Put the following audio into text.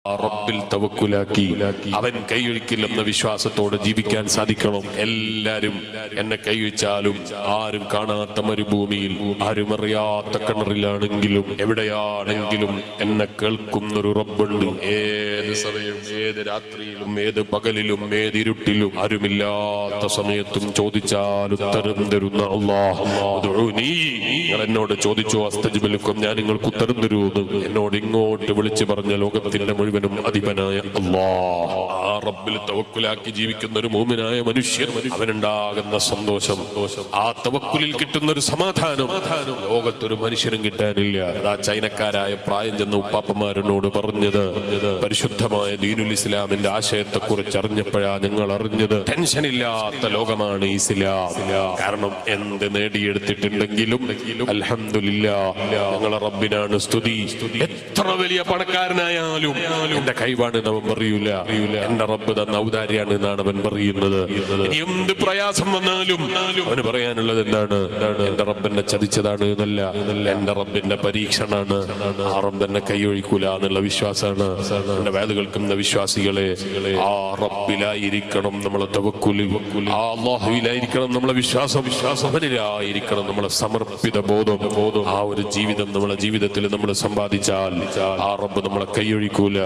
റബ്ബിൽ തവക്കുലാക്കി അവൻ കൈയൊഴിക്കില്ലെന്ന വിശ്വാസത്തോടെ ജീവിക്കാൻ സാധിക്കണം. എല്ലാരും എന്നെ കൈവച്ചാലും ആരും കാണാത്ത മരുഭൂമിയിൽ ആരും അറിയാത്ത കിണറിലാണെങ്കിലും എവിടെയാണെങ്കിലും എന്നെ കേൾക്കുന്നൊരു റബ്ബുണ്ട്. ഏത് സമയം ഏത് രാത്രിയിലും ഏത് പകലിലും ഏത് ഇരുട്ടിലും ആരുമില്ലാത്ത സമയത്തും ചോദിച്ചാൽ ഉത്തരം തരുന്ന അല്ലാഹ്. നിങ്ങൾ എന്നോട് ചോദിച്ചു അസ്തജിബ് ലക്കും, ഞാൻ നിങ്ങൾക്ക് ഉത്തരം തരുമെന്ന് എന്നോട് ഇങ്ങോട്ട് വിളിച്ചു പറഞ്ഞ ലോകത്തിന്റെ മുഴുവൻ അധിപനായ അല്ലാഹ്. ആ റബ്ബിൽ തവക്കുലാക്കി ജീവിക്കുന്ന ഒരു മുഅ്മിനായ മനുഷ്യൻ അവനുണ്ടാകുന്ന സന്തോഷം, ആ തവക്കുലിൽ കിട്ടുന്ന ഒരു സമാധാനം ലോകത്തൊരു മനുഷ്യനും കിട്ടാനില്ല. അതാ ചൈനക്കാരായ പ്രായം ചെന്ന ഉപ്പാപ്പമാരനോട് പറഞ്ഞത്, പരിശുദ്ധമായ ദീനുൽ ഇസ്ലാമിന്റെ ആശയത്തെ കുറിച്ച് അറിഞ്ഞപ്പോഴാ ഞങ്ങൾ അറിഞ്ഞത് ടെൻഷനില്ലാത്ത ലോകമാണ് ഇസ്ലാം. കാരണം എന്ത് നേടിയെടുത്തിട്ടുണ്ടെങ്കിലും അൽഹംദുലില്ലാഹ് ഞങ്ങളെ റബ്ബിനാണ് സ്തുതി. എത്ര വലിയ പണക്കാരനായാലും എന്റെ കൈവാണ് അവൻ പറയൂല, എന്റെ റബ്ബ് തന്ന ഔദാര്യാണ് എന്നാണ് അവൻ പറയുന്നത്. എന്ത് പ്രയാസം വന്നാലും അവന് പറയാനുള്ളത് എന്താണ്? എന്റെ റബ്ബെന്നെ ചതിച്ചതാണ് എന്നല്ല, എന്റെ റബ്ബിന്റെ പരീക്ഷണാണ്. ആ റബ്ബെന്നെ കൈയൊഴിക്കൂല എന്നുള്ള വിശ്വാസമാണ്. എന്റെ വേദ കേൾക്കുന്ന വിശ്വാസികളെ, ആ റബ്ബിലായിരിക്കണം നമ്മളെ തവക്കുല്, ആ അല്ലാഹുവിലായിരിക്കണം നമ്മളെ വിശ്വാസം, അവനിലായിരിക്കണം നമ്മളെ സമർപ്പിത ബോധം. ആ ഒരു ജീവിതം നമ്മളെ ജീവിതത്തിൽ നമ്മൾ സമ്പാദിച്ചാൽ ആ റബ്ബ് നമ്മളെ കൈയൊഴിക്കൂല.